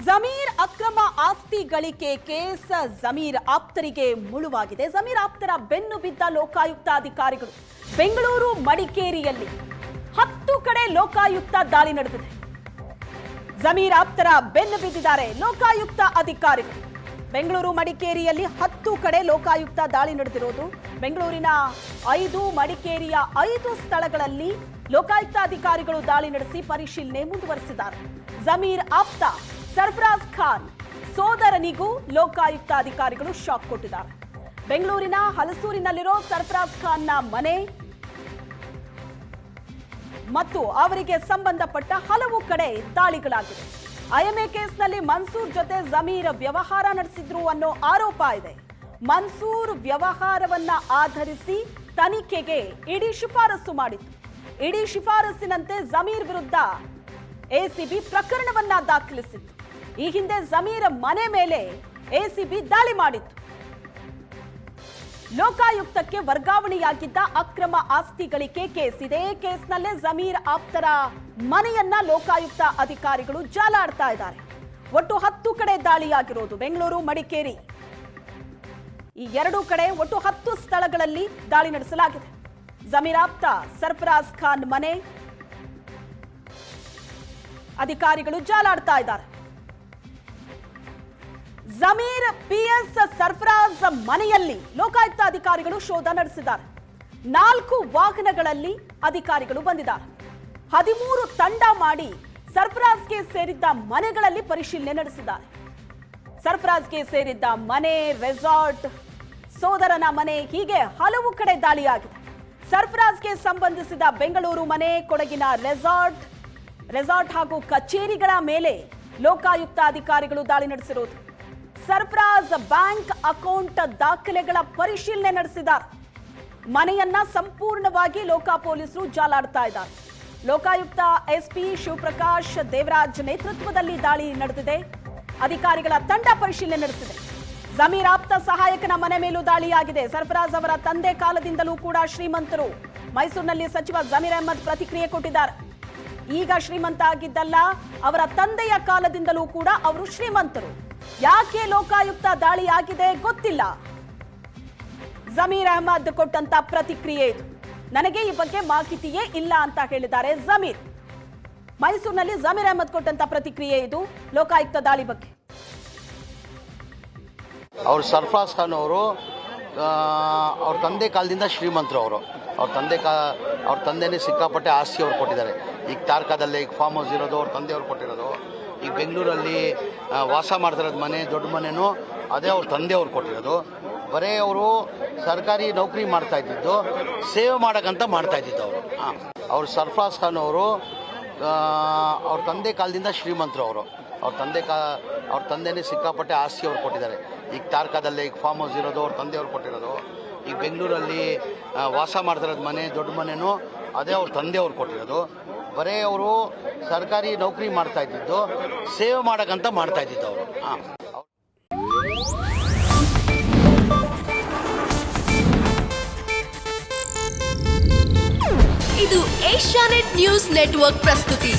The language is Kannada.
ಜಮೀರ್ ಅಕ್ರಮ ಆಸ್ತಿ ಗಳಿಕೆ ಕೇಸ್ ಜಮೀರ್ ಆಪ್ತರಿಗೆ ಮುಳುವಾಗಿದೆ. ಜಮೀರ್ ಆಪ್ತರ ಬೆನ್ನು ಬಿದ್ದ ಲೋಕಾಯುಕ್ತ ಅಧಿಕಾರಿಗಳು ಬೆಂಗಳೂರು ಮಡಿಕೇರಿಯಲ್ಲಿ 10 ಕಡೆ ಲೋಕಾಯುಕ್ತ ದಾಳಿ ನಡೆದಿದೆ. ಜಮೀರ್ ಆಪ್ತರ ಬೆನ್ನು ಬಿದ್ದಿದ್ದಾರೆ ಲೋಕಾಯುಕ್ತ ಅಧಿಕಾರಿಗಳು. ಬೆಂಗಳೂರು ಮಡಿಕೇರಿಯಲ್ಲಿ 10 ಕಡೆ ಲೋಕಾಯುಕ್ತ ದಾಳಿ ನಡೆದಿರೋದು. ಬೆಂಗಳೂರಿನ 5 ಮಡಿಕೇರಿಯ 5 ಸ್ಥಳಗಳಲ್ಲಿ ಲೋಕಾಯುಕ್ತ ಅಧಿಕಾರಿಗಳು ದಾಳಿ ನಡೆಸಿ ಪರಿಶೀಲನೆ ಮುಂದುವರೆಸಿದ್ದಾರೆ. ಜಮೀರ್ ಆಪ್ತ ಸರ್ಫರಾಜ್ ಖಾನ್ ಸೋದರನಿಗೂ ಲೋಕಾಯುಕ್ತ ಅಧಿಕಾರಿಗಳು ಶಾಕ್ ಕೊಟ್ಟಿದ್ದಾರೆ. ಬೆಂಗಳೂರಿನ ಹಲಸೂರಿನಲ್ಲಿರೋ ಸರ್ಫರಾಜ್ ಖಾನ್ನ ಮನೆ ಮತ್ತು ಅವರಿಗೆ ಸಂಬಂಧಪಟ್ಟ ಹಲವು ಕಡೆ ದಾಳಿಗಳಾಗಿದೆ. ಐಎಂಎ ಕೇಸ್ನಲ್ಲಿ ಮನ್ಸೂರ್ ಜೊತೆ ಜಮೀರ್ ವ್ಯವಹಾರ ನಡೆಸಿದ್ರು ಅನ್ನೋ ಆರೋಪ ಇದೆ. ಮನ್ಸೂರ್ ವ್ಯವಹಾರವನ್ನ ಆಧರಿಸಿ ತನಿಖೆಗೆ ಇಡಿ ಶಿಫಾರಸು ಮಾಡಿತ್ತು. ಇಡಿ ಶಿಫಾರಸಿನಂತೆ ಜಮೀರ್ ವಿರುದ್ಧ ಎಸಿಬಿ ಪ್ರಕರಣವನ್ನ ದಾಖಲಿಸಿತ್ತು. ಈ ಹಿಂದೆ ಜಮೀರ್ ಮನೆ ಮೇಲೆ ಎಸಿಬಿ ದಾಳಿ ಮಾಡಿತ್ತು. ಲೋಕಾಯುಕ್ತಕ್ಕೆ ವರ್ಗಾವಣೆಯಾಗಿದ್ದ ಅಕ್ರಮ ಆಸ್ತಿ ಗಳಿಕೆ ಕೇಸ್. ಇದೇ ಕೇಸ್ನಲ್ಲೇ ಜಮೀರ್ ಆಪ್ತರ ಮನೆಯನ್ನ ಲೋಕಾಯುಕ್ತ ಅಧಿಕಾರಿಗಳು ಜಾಲಾಡ್ತಾ ಇದ್ದಾರೆ. ಒಟ್ಟು 10 ಕಡೆ ದಾಳಿಯಾಗಿರೋದು ಬೆಂಗಳೂರು ಮಡಿಕೇರಿ ಈ 2 ಕಡೆ ಒಟ್ಟು 10 ಸ್ಥಳಗಳಲ್ಲಿ ದಾಳಿ ನಡೆಸಲಾಗಿದೆ. ಜಮೀರ್ ಆಪ್ತ ಸರ್ಫರಾಜ್ ಖಾನ್ ಮನೆ ಅಧಿಕಾರಿಗಳು ಜಾಲಾಡ್ತಾ ಇದ್ದಾರೆ. ಜಮೀರ್ ಪಿಎಸ್ ಸರ್ಫರಾಜ್ ಮನೆಯಲ್ಲಿ ಲೋಕಾಯುಕ್ತ ಅಧಿಕಾರಿಗಳು ಶೋಧ ನಡೆಸಿದ್ದಾರೆ. 4 ವಾಹನಗಳಲ್ಲಿ ಅಧಿಕಾರಿಗಳು ಬಂದಿದ್ದಾರೆ. 13 ತಂಡ ಮಾಡಿ ಸರ್ಫರಾಜ್ಗೆ ಸೇರಿದ್ದ ಮನೆಗಳಲ್ಲಿ ಪರಿಶೀಲನೆ ನಡೆಸಿದ್ದಾರೆ. ಸರ್ಫರಾಜ್ಗೆ ಸೇರಿದ್ದ ಮನೆ, ರೆಸಾರ್ಟ್, ಸೋದರನ ಮನೆ ಹೀಗೆ ಹಲವು ಕಡೆ ದಾಳಿಯಾಗಿದೆ. ಸರ್ಫರಾಜ್ಗೆ ಸಂಬಂಧಿಸಿದ ಬೆಂಗಳೂರು ಮನೆ, ಕೊಡಗಿನ ರೆಸಾರ್ಟ್ ಹಾಗೂ ಕಚೇರಿಗಳ ಮೇಲೆ ಲೋಕಾಯುಕ್ತ ಅಧಿಕಾರಿಗಳು ದಾಳಿ ನಡೆಸಿರುವುದು. ಸರ್ಫರಾಜ್ ಬ್ಯಾಂಕ್ ಅಕೌಂಟ್ ದಾಖಲೆಗಳ ಪರಿಶೀಲನೆ ನಡೆಸಿದ್ದಾರೆ. ಮನೆಯನ್ನ ಸಂಪೂರ್ಣವಾಗಿ ಲೋಕ ಪೊಲೀಸರು ಜಾಲಾಡ್ತಾ ಇದ್ದಾರೆ. ಲೋಕಾಯುಕ್ತ ಎಸ್ಪಿ ಶಿವಪ್ರಕಾಶ್ ದೇವರಾಜ್ ನೇತೃತ್ವದಲ್ಲಿ ದಾಳಿ ನಡೆದಿದೆ. ಅಧಿಕಾರಿಗಳ ತಂಡ ಪರಿಶೀಲನೆ ನಡೆಸಿದೆ. ಜಮೀರ್ ಆಪ್ತ ಸಹಾಯಕನ ಮನೆ ಮೇಲೂ ದಾಳಿಯಾಗಿದೆ. ಸರ್ಫರಾಜ್ ಅವರ ತಂದೆ ಕಾಲದಿಂದಲೂ ಕೂಡ ಶ್ರೀಮಂತರು. ಮೈಸೂರಿನಲ್ಲಿ ಸಚಿವ ಜಮೀರ್ ಅಹ್ಮದ್ ಪ್ರತಿಕ್ರಿಯೆ ಕೊಟ್ಟಿದ್ದಾರೆ. ಈಗ ಶ್ರೀಮಂತ ಆಗಿದ್ದಲ್ಲ, ಅವರ ತಂದೆಯ ಕಾಲದಿಂದಲೂ ಕೂಡ ಅವರು ಶ್ರೀಮಂತರು. ಯಾಕೆ ಲೋಕಾಯುಕ್ತ ದಾಳಿ ಆಗಿದೆ ಗೊತ್ತಿಲ್ಲ. ಜಮೀರ್ ಅಹ್ಮದ್ ಕೊಟ್ಟಂತ ಪ್ರತಿಕ್ರಿಯೆ ಇದು. ನನಗೆ ಈ ಬಗ್ಗೆ ಮಾಹಿತಿಯೇ ಇಲ್ಲ ಅಂತ ಹೇಳಿದ್ದಾರೆ ಜಮೀರ್. ಮೈಸೂರಿನಲ್ಲಿ ಜಮೀರ್ ಅಹ್ಮದ್ ಕೊಟ್ಟಂತ ಪ್ರತಿಕ್ರಿಯೆ ಇದು ಲೋಕಾಯುಕ್ತ ದಾಳಿ ಬಗ್ಗೆ. ಅವರು ಸರ್ಫರಾಜ್ ಖಾನ್ ಅವರು ಅವ್ರ ತಂದೆ ಕಾಲದಿಂದ ಶ್ರೀಮಂತರು. ಅವ್ರ ತಂದೆನೇ ಸಿಕ್ಕಾಪಟ್ಟೆ ಆಸ್ತಿ ಅವ್ರು ಕೊಟ್ಟಿದ್ದಾರೆ. ಈಗ ತಾರ್ಕಾದಲ್ಲಿ ಈಗ ಫಾರ್ಮ್ ಹೌಸ್ ಇರೋದು ಅವ್ರ ತಂದೆಯವ್ರು ಕೊಟ್ಟಿರೋದು. ಈಗ ಬೆಂಗಳೂರಲ್ಲಿ ವಾಸ ಮಾಡ್ತಿರೋದು ಮನೆ, ದೊಡ್ಡ ಮನೆನೂ ಅದೇ ಅವ್ರ ತಂದೆಯವ್ರು ಕೊಟ್ಟಿರೋದು. ಬರೀ ಅವರು ಸರ್ಕಾರಿ ನೌಕರಿ ಮಾಡ್ತಾ ಇದ್ದಿದ್ದು, ಸೇವೆ ಮಾಡೋಕ್ಕಂತ ಮಾಡ್ತಾ ಇದ್ದಿದ್ದು ಅವರು. ಅವ್ರು ಸರ್ಫರಾಜ್ ಖಾನ್ ಅವರು ಅವ್ರ ತಂದೆ ಕಾಲದಿಂದ ಶ್ರೀಮಂತರು. ಅವ್ರ ತಂದೆನೇ ಸಿಕ್ಕಾಪಟ್ಟೆ ಆಸ್ತಿ ಅವ್ರು ಕೊಟ್ಟಿದ್ದಾರೆ. ಈಗ ತಾರ್ಕಾದಲ್ಲಿ ಈಗ ಫಾರ್ಮ್ ಹೌಸ್ ಇರೋದು ಅವ್ರ ತಂದೆಯವ್ರು ಕೊಟ್ಟಿರೋದು. ಈಗ ಬೆಂಗಳೂರಲ್ಲಿ ವಾಸ ಮಾಡ್ತಿರೋದು ಮನೆ, ದೊಡ್ಡ ಮನೆನೂ ಅದೇ ಅವ್ರ ತಂದೆಯವ್ರು ಕೊಟ್ಟಿರೋದು. ಬರೀ ಅವರು ಸರ್ಕಾರಿ ನೌಕರಿ ಮಾಡ್ತಾ ಇದ್ದಿದ್ದು, ಸೇವೆ ಮಾಡೋಕ್ಕಂತ ಮಾಡ್ತಾ ಇದ್ದಿದ್ದು ಅವರು. ಇದು ಏಷ್ಯಾನೆಟ್ ನ್ಯೂಸ್ ನೆಟ್ವರ್ಕ್ ಪ್ರಸ್ತುತಿ.